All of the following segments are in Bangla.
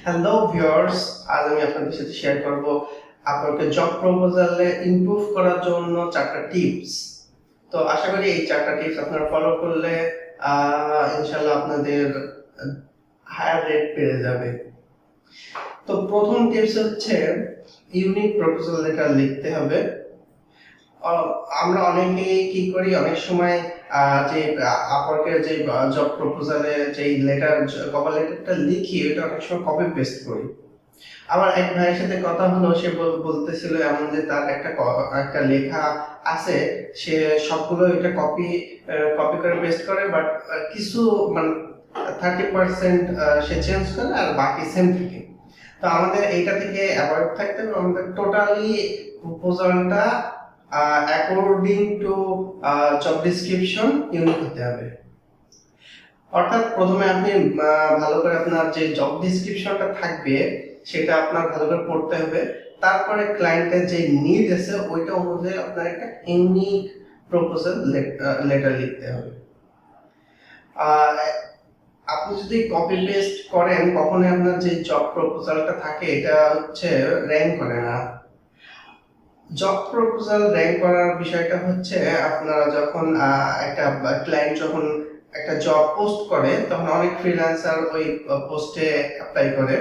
হ্যালো ভিউয়ার্স, আজ আমি আপনাদের সাথে শেয়ার করব আপনাকে জব প্রপোজালে ইমপ্রুভ করার জন্য 4টা টিপস। তো আশা করি এই 4টা টিপস আপনারা ফলো করলে ইনশাআল্লাহ আপনাদের হায়ার রেট বেড়ে যাবে। তো প্রথম টিপস হচ্ছে ইউনিক প্রপোজাল লেটার লিখতে হবে। আমরা অনেকেই কি করি, অনেক সময় যে আপওয়ার্কের যে জব প্রপোজালে যে লেটার কভার লেটারটা লিখি ওটা অনেক সময় কপি পেস্ট করি। আমার এক ভাইয়ের সাথে কথা হলো, সে বলতেছিল এমন যে তার একটা লেখা আছে, সে সবগুলো এটা কপি কপি করে পেস্ট করে, বাট কিছু মানে 30% সে চেঞ্জ করে আর বাকি সেম থাকে। তো আমাদের এইটা থেকে অ্যাভয়েড থাকতে হবে। আমাদের টোটালি প্রপোজালটা according to job description unique হতে হবে। অর্থাৎ প্রথমে আপনি ভালো করে আপনার যে জব ডিসক্রিপশনটা থাকবে সেটা আপনার ভালো করে পড়তে হবে। তারপরে ক্লায়েন্টের যে নিড আছে ওইটা অনুযায়ী আপনার একটা ইউনিক প্রপোজাল লেটার লিখতে হবে। আপনি যদি কপি পেস্ট করেন কখনোই আপনার যে জব প্রপোজালটা থাকে এটা হচ্ছে র্যাঙ্ক করে না। জব প্রপোজাল র্যাঙ্ক করার বিষয়টা হচ্ছে আপনারা যখন একটা ক্লায়েন্ট যখন একটা জব পোস্ট করে তখন অনেক ফ্রিল্যান্সার ওই পোস্টে অ্যাপ্লাই করে।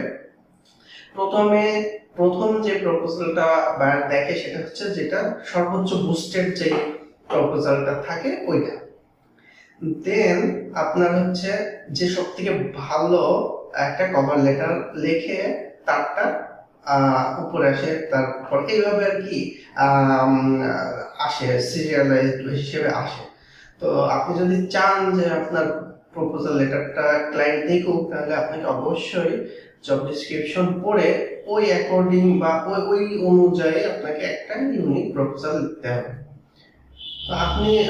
প্রথম যে প্রপোজালটা বায়ার দেখে সেটা হচ্ছে যেটা সর্বোচ্চ বুস্টেড যে প্রপোজালটা থাকে ওইটা। দেন আপনার হচ্ছে যে সব থেকে ভালো একটা কভার লেটার লিখে তারটা উপরে আসে, তারপর এইভাবে আর কি আসে, সিরিয়ালাইজড হিসেবে আসে। তো আপনি যদি চান যে আপনার প্রপোজাল লেটারটা ক্লায়েন্ট দেখুক, তাহলে আপনাকে অবশ্যই জব ডিসক্রিপশন পড়ে ওই অ্যাকর্ডিং বা ওই অনুযায়ী আপনাকে একটা ইউনিক প্রপোজাল লিখতে হবে। তো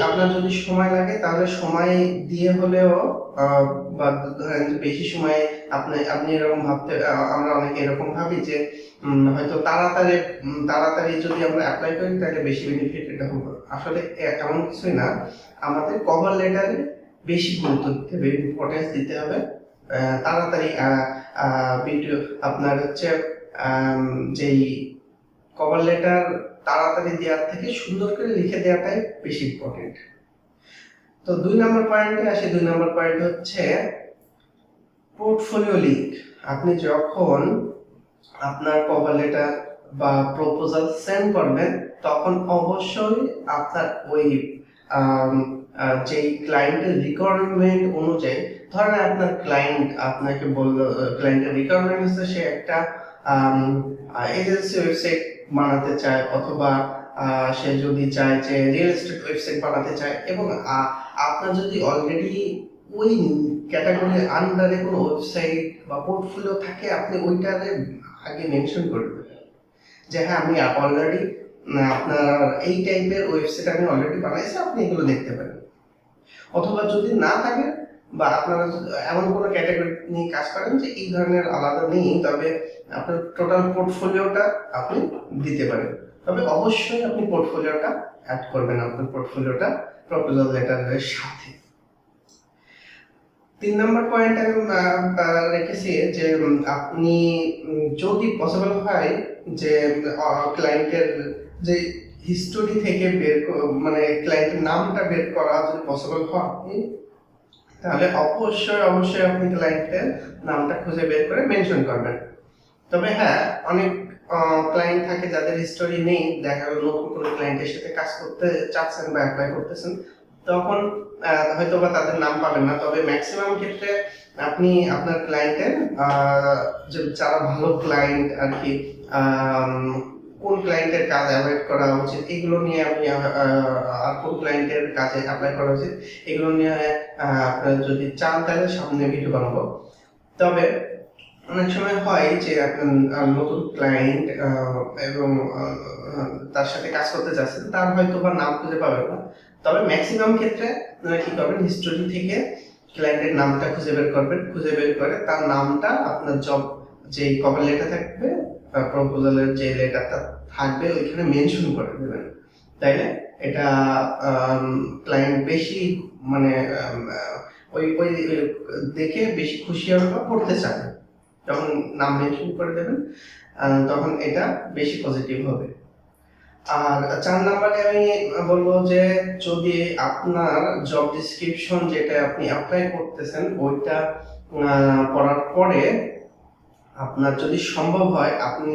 আপনার যদি সময় লাগে তাহলে সময় দিয়ে হলেও বা ধরেন বেশি সময় আপনি এরকম ভাবতে, আমরা অনেকে এরকম ভাবি যে হয়তো তাড়াতাড়ি যদি আমরা অ্যাপ্লাই করি তাহলে বেশি বেনিফিট এটা হবে। আসলে এমন কিছুই না। আমাদের কভার লেটারে বেশি গুরুত্ব দিতে হবে, ইম্পর্টেন্স দিতে হবে। তাড়াতাড়ি ভিডিও আপনার হচ্ছে যেই কভার লেটার তাড়াতাড়ি দেওয়ার থেকে সুন্দর করে লিখে দেওয়াটাই বেশি ইম্পর্টেন্ট। তো 2 নম্বর পয়েন্টে আসি। 2 নম্বর পয়েন্ট হচ্ছে পোর্টফোলিও লিঙ্ক। আপনি যখন আপনার কভার লেটার বা প্রপোজাল সেন্ড করবেন তখন অবশ্যই আপনার ওই যেই ক্লায়েন্টের রিকোয়ারমেন্ট অনুযায়ী, ধরেন আপনার ক্লায়েন্ট আপনাকে বললো, ক্লায়েন্টের রিকোয়ারমেন্ট হচ্ছে সে একটা এজেন্সি ওয়েবসাইট বানাতে চায়, অথবা সে যদি চায় যে রিয়েল এস্টেট ওয়েবসাইট বানাতে চায়, এবং আপনার যদি অলরেডি ওই ক্যাটাগরির আন্ডারে কোনো ওয়েবসাইট বা পোর্টফোলিও থাকে, আপনি ওইটারে আগে মেনশন করে দেবেন যে হ্যাঁ আমি অলরেডি আপনার এই টাইপের ওয়েবসাইট আমি অলরেডি বানাইছি, আপনি এগুলো দেখতে পারেন। অথবা যদি না থাকে বা আপনারা এমন কোনো ক্যাটাগরি নিয়ে কাজ করেন যে এই ধরনের আলাদা নেই, তবে আপনার টোটাল পোর্টফোলিওটা আপনি দিতে পারেন। তবে অবশ্যই আপনি পোর্টফোলিওটা অ্যাড করবেন আপনার পোর্টফোলিওটা প্রপোজাল লেটারের সাথে। 3 নম্বর পয়েন্ট আমি রেখেছি যে আপনি যদি পসিবল হয় যে ক্লায়েন্টের যে হিস্টোরি থেকে মানে ক্লায়েন্টের নামটা বের করা যদি পসিবল হয়, তাহলে অবশ্যই আপনি ক্লায়েন্টের নামটা খুঁজে বের করে মেনশন করবেন। তবে হ্যাঁ, অনেক ক্লায়েন্ট থাকে যাদের হিস্টোরি নেই, দেখা গেল নতুন কোনো ক্লায়েন্টের সাথে কাজ করতে চাচ্ছেন বা অ্যাপ্লাই করতেছেন, তখন হয়তো বা তাদের নাম পাবেন না। তবে ম্যাক্সিমাম ক্ষেত্রে আপনি আপনার ক্লায়েন্টের যারা ভালো ক্লায়েন্ট আর কি, কোন ক্লায়েন্টের কাজ অ্যাভয়েড করা উচিত এগুলো নিয়ে আপনি আর কোন ক্লায়েন্টের কাজে অ্যাপ্লাই করা উচিত এগুলো নিয়ে আপনারা যদি চান তাহলে সামনে ভিডিও বানাবো। তবে অনেক সময় হয় যে নতুন ক্লায়েন্ট এবং তার সাথে কাজ করতে চাচ্ছেন, তার হয়তো বা নাম খুঁজে পাবেন না। তবে ম্যাক্সিমাম ক্ষেত্রে আপনারা কি করবেন, হিস্টোরি থেকে ক্লায়েন্টের নামটা খুঁজে বের করবেন, খুঁজে বের করে তার নামটা আপনার জব যে কভার লেটার থাকবে, প্রপোজালের যে লেটারটা থাকবে ওইখানে মেনশন করে দেবেন। তাইলে এটা ক্লায়েন্ট বেশি মানে ওই দেখে বেশি খুশি হবে বা পড়তে চাবে। যখন নাম মেনশন করে দেবেন তখন এটা বেশি পজিটিভ হবে। আর 4 নাম্বারে আমি বলবো যে যদি আপনার জব ডেসক্রিপশন যেটা আপনি অ্যাপ্লাই করতেছেন ওইটা পড়ার পরে আপনার যদি সম্ভব হয় আপনি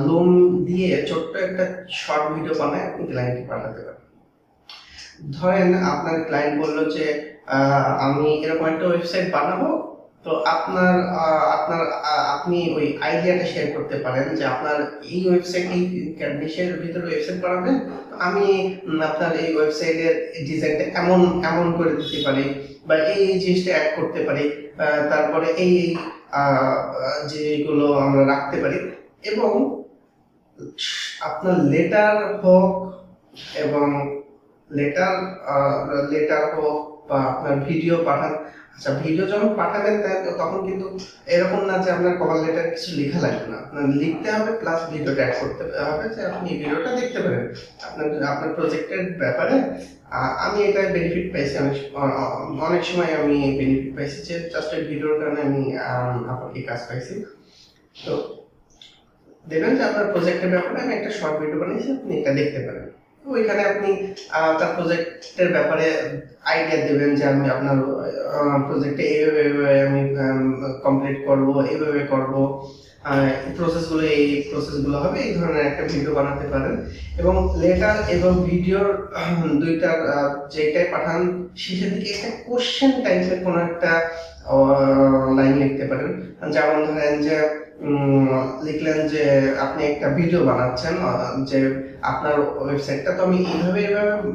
লোন দিয়ে ছোট্ট একটা শর্ট ভিডিও বানায় আপনি ক্লায়েন্টকে পাঠাতে পারেন। ধরেন আপনার ক্লায়েন্ট বলল যে আমি এরকম একটা ওয়েবসাইট বানাবো, তো আপনি ওই আইডিয়াটা শেয়ার করতে পারেন যে আপনার এই ওয়েবসাইট এই নিশের ভিতরে ওয়েবসাইট বানাবেন, তো আমি আপনার এই ওয়েবসাইটের ডিজাইনটা এমন এমন করে দিতে পারি বা এই জিনিসটা অ্যাড করতে পারি, তারপরে এই যেগুলো আমরা রাখতে পারি, এবং আপনার লেটার হোক এবং লেটার লেটার হোক বা আপনার ভিডিও পাঠান। আচ্ছা, ভিডিও যখন পাঠাবেন তখন কিন্তু এরকম না যে আপনার কভার লেটার কিছু লেখা লাগবে না, আপনার লিখতে হবে প্লাস ভিডিওটা অ্যাড করতে হবে যে আপনি ভিডিওটা দেখতে পারেন আপনার প্রজেক্টের ব্যাপারে। আমি এটা বেনিফিট পাইছি, অনেক সময় আমি বেনিফিট পাইছি যে জাস্ট এই ভিডিওর কারণে আমি আপনাকে কাজ পাইছি। তো দেখবেন যে আপনার প্রজেক্টের ব্যাপারে আমি একটা শর্ট ভিডিও বানিয়েছি, আপনি এটা দেখতে পারেন। ওইখানে আপনি তার প্রজেক্টের ব্যাপারে আইডিয়া দেবেন যে আমি আপনার প্রজেক্টে এইভাবে আমি কমপ্লিট করব, এইভাবে করব, প্রসেসগুলো এই প্রসেসগুলো হবে, এই ধরনের একটা ভিডিও বানাতে পারেন। এবং লেটার এবং ভিডিওর দুইটার যেটাই পাঠান শেষের দিকে একটা কোশ্চেন টাইপের কোনো একটা লাইন লিখতে পারেন। যেমন ধরেন যে লিখলেন যে আপনি একটা ভিডিও বানাচ্ছেন যে আপনার ওয়েবসাইটটা তো আমি এইভাবে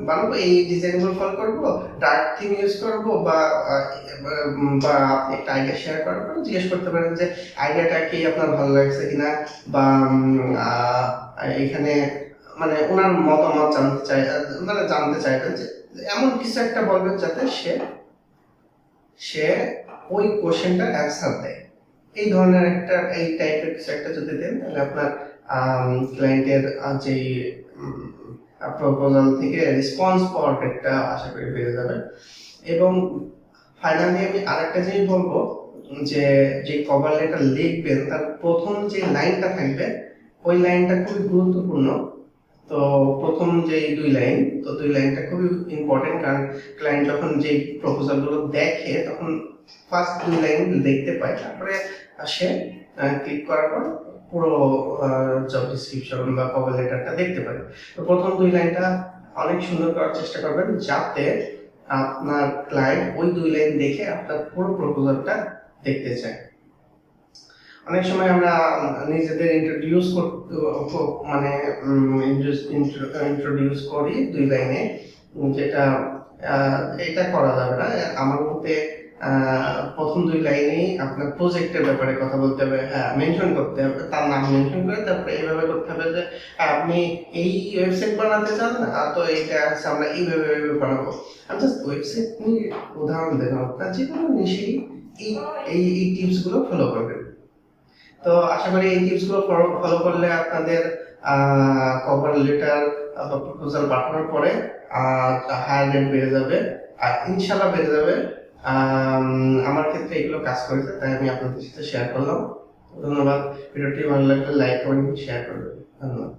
বানাবো, এই ডিজাইনগুলো ফলো করবো, ডার্ক থিম ইউজ করবো, বা আপনি একটা আইডিয়া শেয়ার করার পর জিজ্ঞেস করতে পারেন যে আইডিয়াটা কি আপনার ভালো লাগছে কিনা, বা এখানে মানে ওনার মতামত জানতে চাইবেন যে এমন কিছু একটা বলবেন যাতে সে ওই কোশ্চেনটার অ্যান্সার দেয়। এই ধরনের একটা এই টাইপের কিছু একটা যদি দেন তাহলে আপনার ক্লায়েন্টের যে প্রপোজাল থেকে রেসপন্স পাওয়ার রেটটা আশা করি বেড়ে যাবে। এবং ফাইনালি আমি আরেকটা জিনিস বলবো যে কভার লেটার লিখবেন তার প্রথম যে লাইনটা থাকবে ওই লাইনটা খুবই গুরুত্বপূর্ণ। তো প্রথম যে দুই লাইনটা খুবই ইম্পর্টেন্ট, কারণ ক্লায়েন্ট যখন যে প্রপোজালগুলো দেখে তখন ফার্স্ট দুই লাইন দেখতে পায়, তারপরে সে ক্লিক করার পর পুরো জব ডিসক্রিপশন বা কভার লেটারটা দেখতে পারে। তো প্রথম দুই লাইনটা অনেক সুন্দর করার চেষ্টা করবেন যাতে আপনার ক্লায়েন্ট ওই দুই লাইন দেখে আপনার পুরো প্রপোজালটা দেখতে চায়। অনেক সময় আমরা নিজেদের ইন্ট্রোডিউস করি দুই লাইনে, যেটা এটা করা যাবে না। আমার মতে প্রথম দুই লাইনেই আপনার প্রজেক্টের ব্যাপারে কথা বলতে হবে, মেনশন করতে হবে, তার নাম মেনশন করে তারপরে এইভাবে করতে হবে যে আপনি এই ওয়েবসাইট বানাতে চান, তো এইটা আছে আমরা এইভাবে বানাবো। আমি জাস্ট ওয়েবসাইট নিয়ে উদাহরণ দিলাম, আপনার যে কোনো নিশেই এই এই টিপসগুলো ফলো করবেন। তো আশা করি এই টিপসগুলো ফলো করলে আপনাদের কভার লেটার বা প্রপোজাল পাঠানোর পরে হায়ার রেট বেড়ে যাবে, আর ইনশাল্লাহ বেড়ে যাবে। আমার ক্ষেত্রে এগুলো কাজ করেছে, তাই আমি আপনাদের সাথে শেয়ার করলাম। ধন্যবাদ। ভিডিওটি ভালো লাগলে লাইক কমেন্ট শেয়ার করবেন। ধন্যবাদ।